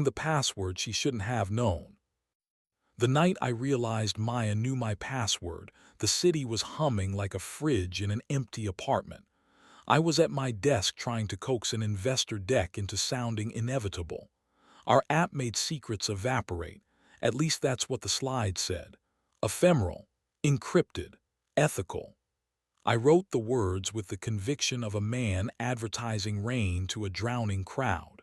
the password she shouldn't have known. The night I realized Maya knew my password, the city was humming like a fridge in an empty apartment. I was at my desk trying to coax an investor deck into sounding inevitable. Our app made secrets evaporate. At least that's what the slide said. Ephemeral, encrypted, ethical. I wrote the words with the conviction of a man advertising rain to a drowning crowd.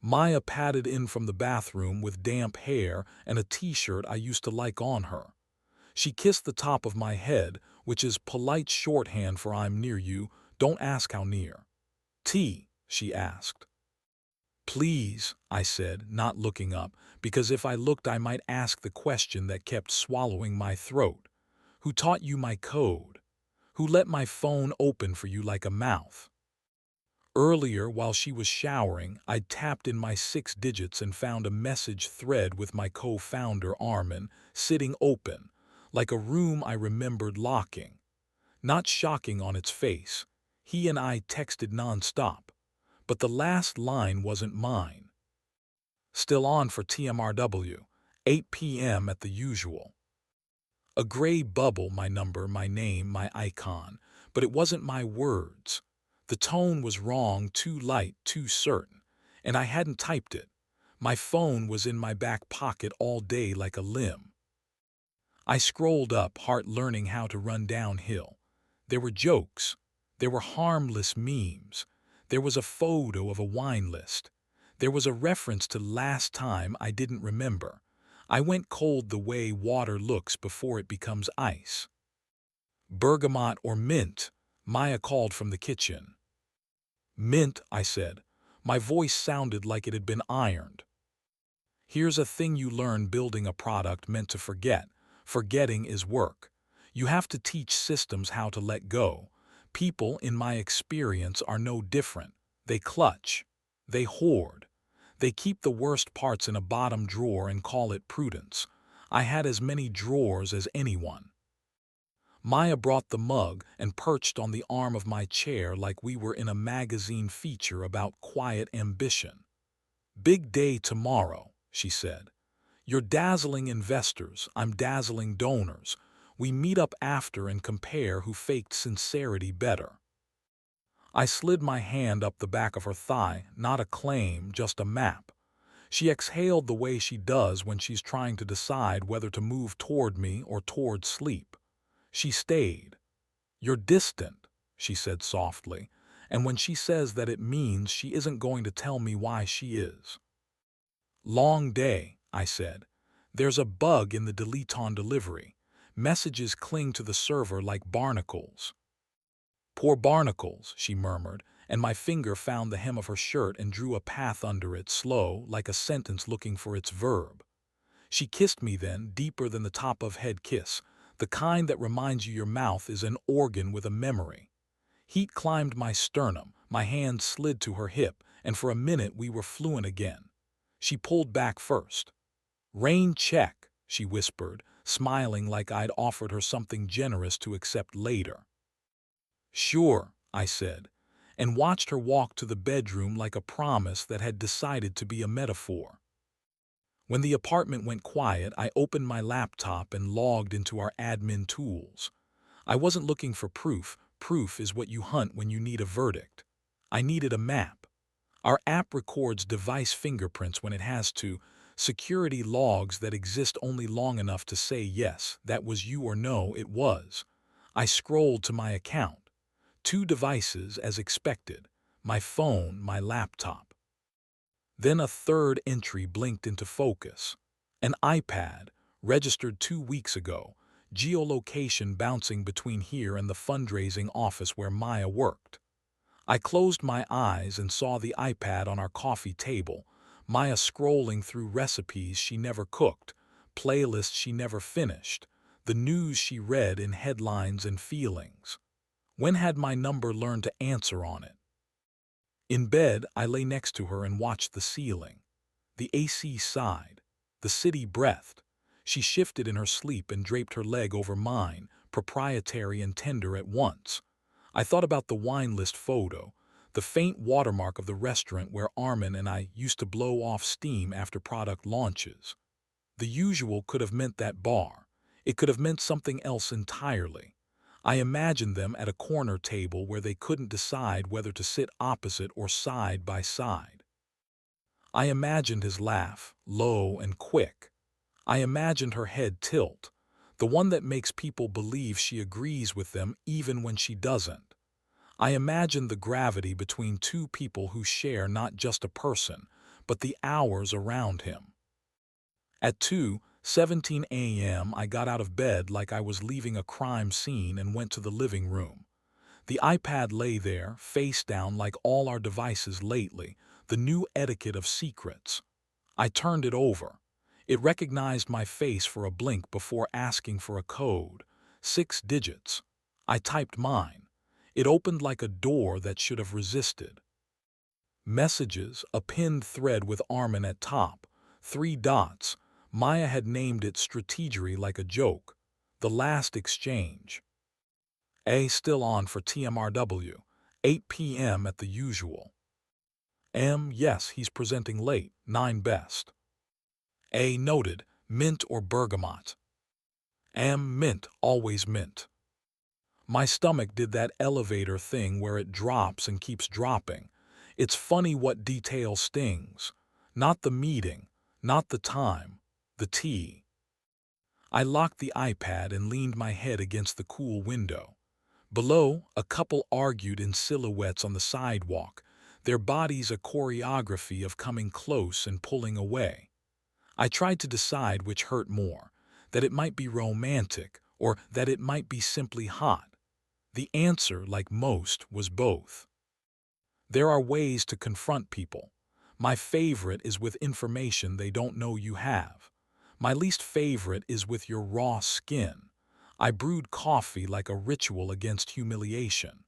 Maya padded in from the bathroom with damp hair and a t-shirt I used to like on her. She kissed the top of my head, which is polite shorthand for I'm near you, don't ask how near. Tea, she asked. Please, I said, not looking up, because if I looked I might ask the question that kept swallowing my throat. Who taught you my code? Who let my phone open for you like a mouth? Earlier, while she was showering, I'd tapped in my 6 digits and found a message thread with my co-founder Armin sitting open, like a room I remembered locking. Not shocking on its face. He and I texted nonstop. But the last line wasn't mine. Still on for TMRW, 8 p.m. at the usual. A gray bubble, my number, my name, my icon, but it wasn't my words. The tone was wrong, too light, too certain, and I hadn't typed it. My phone was in my back pocket all day like a limb. I scrolled up, heart learning how to run downhill. There were jokes. There were harmless memes. There was a photo of a wine list. There was a reference to last time I didn't remember. I went cold the way water looks before it becomes ice. Bergamot or mint? Maya called from the kitchen. Mint, I said. My voice sounded like it had been ironed. Here's a thing you learn building a product meant to forget. Forgetting is work. You have to teach systems how to let go. People, in my experience, are no different. They clutch. They hoard. They keep the worst parts in a bottom drawer and call it prudence. I had as many drawers as anyone. Maya brought the mug and perched on the arm of my chair like we were in a magazine feature about quiet ambition. Big day tomorrow, she said. You're dazzling investors, I'm dazzling donors. We meet up after and compare who faked sincerity better. I slid my hand up the back of her thigh, not a claim, just a map. She exhaled the way she does when she's trying to decide whether to move toward me or toward sleep. She stayed. You're distant, she said softly, and when she says that it means she isn't going to tell me why she is. Long day, I said. There's a bug in the delete on delivery. Messages cling to the server like barnacles. Poor barnacles, she murmured, and my finger found the hem of her shirt and drew a path under it, slow, like a sentence looking for its verb. She kissed me then, deeper than the top-of-head kiss, the kind that reminds you your mouth is an organ with a memory. Heat climbed my sternum, my hand slid to her hip, and for a minute we were fluent again. She pulled back first. Rain check, she whispered, smiling like I'd offered her something generous to accept later. Sure, I said, and watched her walk to the bedroom like a promise that had decided to be a metaphor. When the apartment went quiet, I opened my laptop and logged into our admin tools. I wasn't looking for proof. Proof is what you hunt when you need a verdict. I needed a map. Our app records device fingerprints when it has to, security logs that exist only long enough to say yes, that was you, or no, it was. I scrolled to my account. 2 devices as expected, my phone, my laptop. Then a third entry blinked into focus. An iPad, registered 2 weeks ago, geolocation bouncing between here and the fundraising office where Maya worked. I closed my eyes and saw the iPad on our coffee table, Maya scrolling through recipes she never cooked, playlists she never finished, the news she read in headlines and feelings. When had my number learned to answer on it? In bed, I lay next to her and watched the ceiling. The AC sighed. The city breathed. She shifted in her sleep and draped her leg over mine, proprietary and tender at once. I thought about the wine list photo, the faint watermark of the restaurant where Armin and I used to blow off steam after product launches. The usual could have meant that bar. It could have meant something else entirely. I imagined them at a corner table where they couldn't decide whether to sit opposite or side by side. I imagined his laugh, low and quick. I imagined her head tilt, the one that makes people believe she agrees with them even when she doesn't. I imagined the gravity between two people who share not just a person, but the hours around him. At 2:17 a.m. I got out of bed like I was leaving a crime scene and went to the living room. The iPad lay there, face down like all our devices lately, the new etiquette of secrets. I turned it over. It recognized my face for a blink before asking for a code. 6 digits. I typed mine. It opened like a door that should have resisted. Messages, a pinned thread with Armin at top. 3 dots. Maya had named it strategery like a joke. The last exchange. A still on for TMRW. 8 p.m. at the usual. M, yes, he's presenting late. 9 best. A noted, mint or bergamot. M, mint, always mint. My stomach did that elevator thing where it drops and keeps dropping. It's funny what detail stings. Not the meeting, not the time, the tea. I locked the iPad and leaned my head against the cool window. Below, a couple argued in silhouettes on the sidewalk, their bodies a choreography of coming close and pulling away. I tried to decide which hurt more, that it might be romantic or that it might be simply hot. The answer, like most, was both. There are ways to confront people. My favorite is with information they don't know you have. My least favorite is with your raw skin. I brewed coffee like a ritual against humiliation.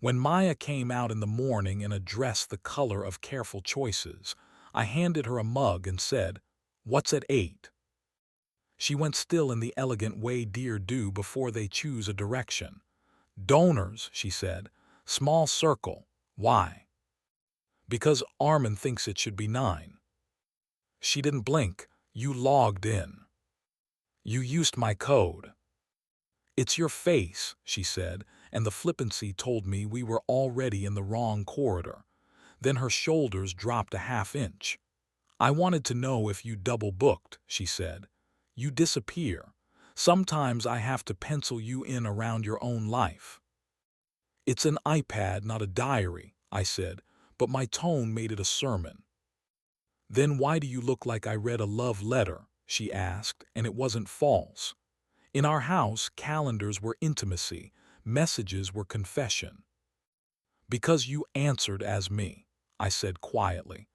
When Maya came out in the morning in a dress the color of careful choices, I handed her a mug and said, "What's at 8?" She went still in the elegant way deer do before they choose a direction. "Donors," she said. "Small circle. Why?" "Because Armin thinks it should be 9. She didn't blink. "You logged in. You used my code." "It's your face," she said, and the flippancy told me we were already in the wrong corridor. Then her shoulders dropped a half-inch. "I wanted to know if you double-booked," she said. "You disappear. Sometimes I have to pencil you in around your own life." "It's an iPad, not a diary," I said, but my tone made it a sermon. "Then why do you look like I read a love letter?" she asked, and it wasn't false. In our house, calendars were intimacy, messages were confession. "Because you answered as me," I said quietly.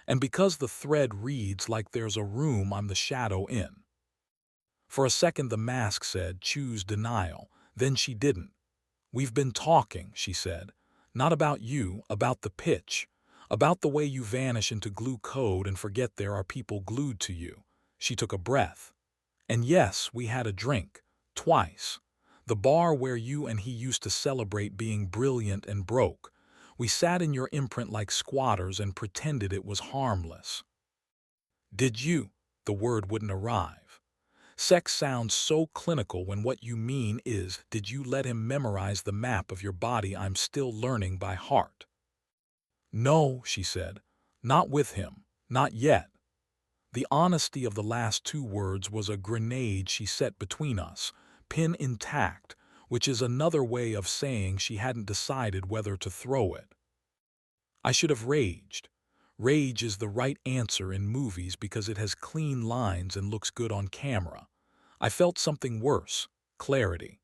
"And because the thread reads like there's a room I'm the shadow in." For a second the mask said, "Choose denial." Then she didn't. "We've been talking," she said. "Not about you, about the pitch. About the way you vanish into glue code and forget there are people glued to you." She took a breath. "And yes, we had a drink. Twice. The bar where you and he used to celebrate being brilliant and broke. We sat in your imprint like squatters and pretended it was harmless." "Did you?" The word wouldn't arrive. Sex sounds so clinical when what you mean is, did you let him memorize the map of your body I'm still learning by heart? "No," she said. "Not with him. Not yet." The honesty of the last 2 words was a grenade she set between us, pin intact, which is another way of saying she hadn't decided whether to throw it. I should have raged. Rage is the right answer in movies because it has clean lines and looks good on camera. I felt something worse, clarity.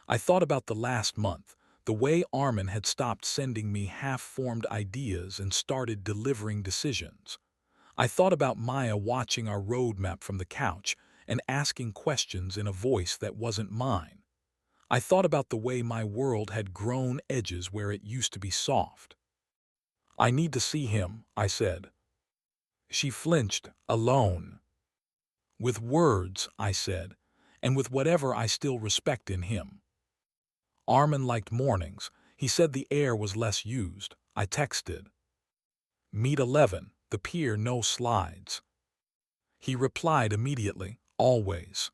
I thought about the last month, the way Armin had stopped sending me half-formed ideas and started delivering decisions. I thought about Maya watching our roadmap from the couch and asking questions in a voice that wasn't mine. I thought about the way my world had grown edges where it used to be soft. "I need to see him," I said. She flinched. "Alone." "With words," I said, "and with whatever I still respect in him." Armin liked mornings. He said the air was less used. I texted. Meet 11, the pier, no slides. He replied immediately, always.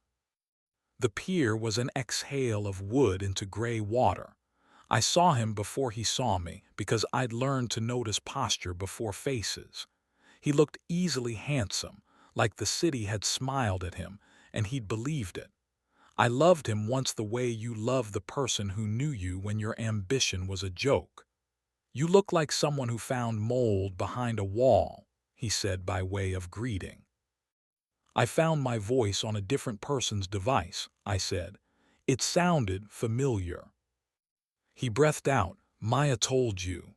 The pier was an exhale of wood into gray water. I saw him before he saw me because I'd learned to notice posture before faces. He looked easily handsome, like the city had smiled at him, and he'd believed it. I loved him once the way you love the person who knew you when your ambition was a joke. You look like someone who found mold behind a wall, he said by way of greeting. I found my voice on a different person's device, I said. It sounded familiar. He breathed out, Maya told you.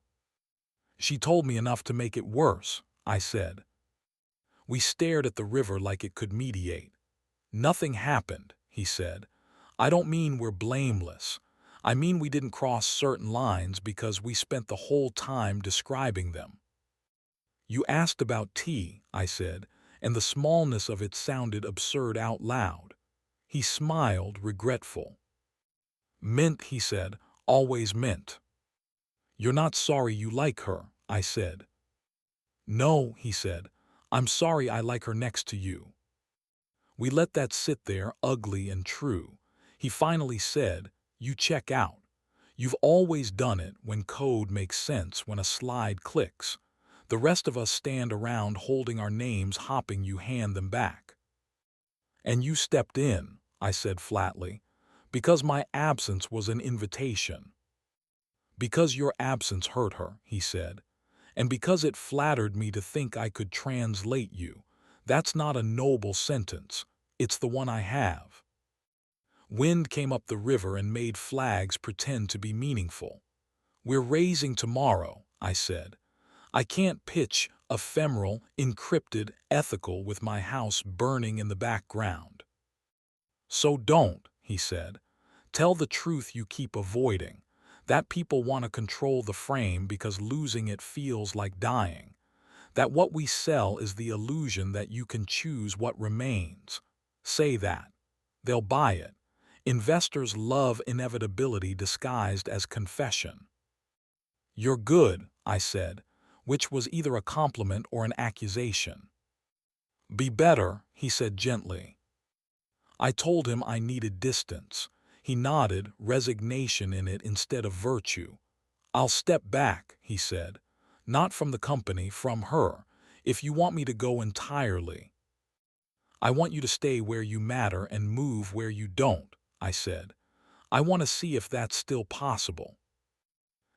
She told me enough to make it worse, I said. We stared at the river like it could mediate. Nothing happened, he said. I don't mean we're blameless. I mean we didn't cross certain lines because we spent the whole time describing them. You asked about tea, I said, and the smallness of it sounded absurd out loud. He smiled, regretful. Mint, he said, always mint. You're not sorry you like her, I said. No, he said, I'm sorry I like her next to you. We let that sit there, ugly and true. He finally said, you check out. You've always done it when code makes sense, when a slide clicks. The rest of us stand around holding our names, hopping you hand them back. And you stepped in, I said flatly, because my absence was an invitation. Because your absence hurt her, he said, and because it flattered me to think I could translate you. That's not a noble sentence. It's the one I have. Wind came up the river and made flags pretend to be meaningful. We're raising tomorrow, I said. I can't pitch ephemeral, encrypted, ethical with my house burning in the background. So don't, he said. Tell the truth you keep avoiding. That people want to control the frame because losing it feels like dying. That what we sell is the illusion that you can choose what remains. Say that. They'll buy it. Investors love inevitability disguised as confession. You're good, I said, which was either a compliment or an accusation. Be better, he said gently. I told him I needed distance. He nodded, resignation in it instead of virtue. I'll step back, he said. Not from the company, from her, if you want me to go entirely. I want you to stay where you matter and move where you don't, I said. I want to see if that's still possible.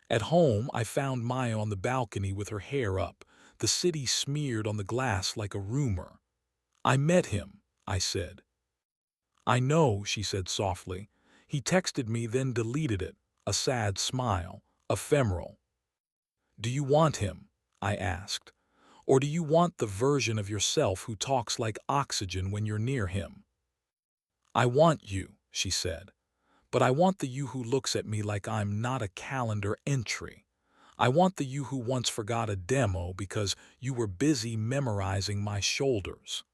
At home, I found Maya on the balcony with her hair up, the city smeared on the glass like a rumor. I met him, I said. I know, she said softly. He texted me, then deleted it, a sad smile, ephemeral. Do you want him? I asked. Or do you want the version of yourself who talks like oxygen when you're near him? I want you, she said. But I want the you who looks at me like I'm not a calendar entry. I want the you who once forgot a demo because you were busy memorizing my shoulders.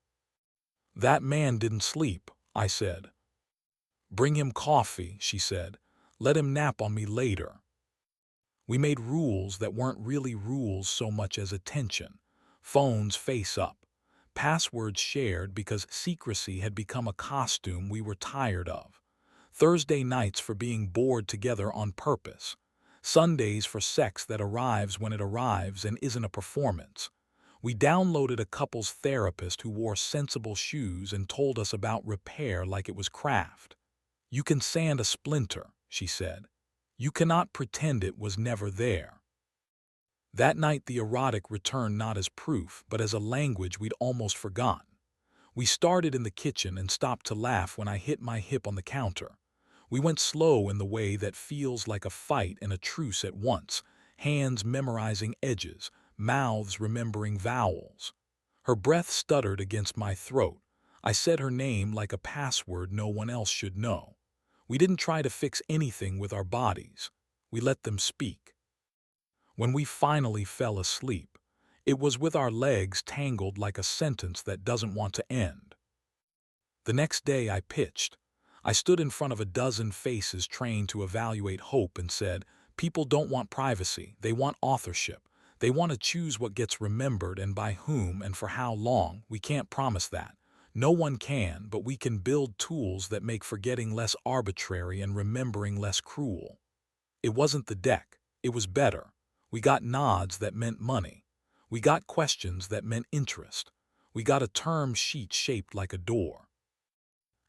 That man didn't sleep, I said. Bring him coffee, she said. Let him nap on me later. We made rules that weren't really rules so much as attention. Phones face up. Passwords shared because secrecy had become a costume we were tired of. Thursday nights for being bored together on purpose. Sundays for sex that arrives when it arrives and isn't a performance. We downloaded a couple's therapist who wore sensible shoes and told us about repair like it was craft. You can sand a splinter, she said. You cannot pretend it was never there. That night the erotic returned not as proof, but as a language we'd almost forgotten. We started in the kitchen and stopped to laugh when I hit my hip on the counter. We went slow in the way that feels like a fight and a truce at once, hands memorizing edges, mouths remembering vowels. Her breath stuttered against my throat. I said her name like a password no one else should know. We didn't try to fix anything with our bodies. We let them speak. When we finally fell asleep, it was with our legs tangled like a sentence that doesn't want to end. The next day I pitched. I stood in front of a dozen faces trained to evaluate hope and said, People don't want privacy, they want authorship. They want to choose what gets remembered and by whom and for how long. We can't promise that. No one can, but we can build tools that make forgetting less arbitrary and remembering less cruel. It wasn't the deck, it was better. We got nods that meant money. We got questions that meant interest. We got a term sheet shaped like a door.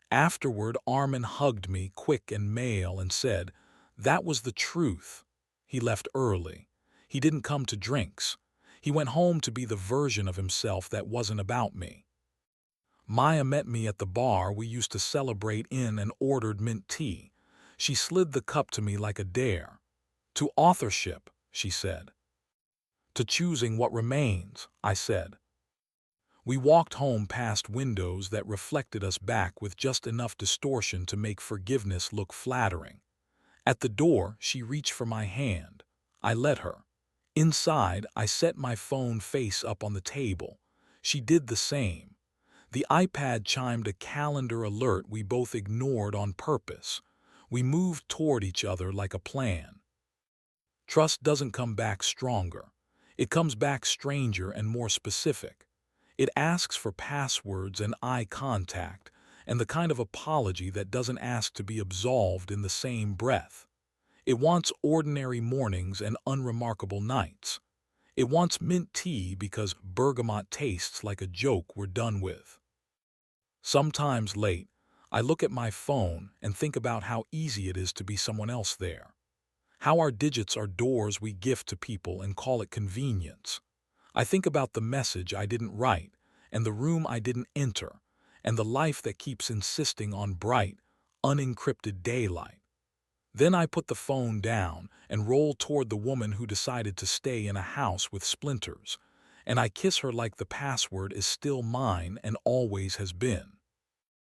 Afterward, Armin hugged me, quick and male, and said, "That was the truth." He left early. He didn't come to drinks. He went home to be the version of himself that wasn't about me. Maya met me at the bar we used to celebrate in and ordered mint tea. She slid the cup to me like a dare. "To authorship," she said. "To choosing what remains," I said. We walked home past windows that reflected us back with just enough distortion to make forgiveness look flattering. At the door, she reached for my hand. I let her. Inside, I set my phone face up on the table. She did the same. The iPad chimed a calendar alert we both ignored on purpose. We moved toward each other like a plan. Trust doesn't come back stronger. It comes back stranger and more specific. It asks for passwords and eye contact, and the kind of apology that doesn't ask to be absolved in the same breath. It wants ordinary mornings and unremarkable nights. It wants mint tea because bergamot tastes like a joke we're done with. Sometimes late, I look at my phone and think about how easy it is to be someone else there. How our digits are doors we gift to people and call it convenience. I think about the message I didn't write, and the room I didn't enter, and the life that keeps insisting on bright, unencrypted daylight. Then I put the phone down and roll toward the woman who decided to stay in a house with splinters, and I kiss her like the password is still mine and always has been.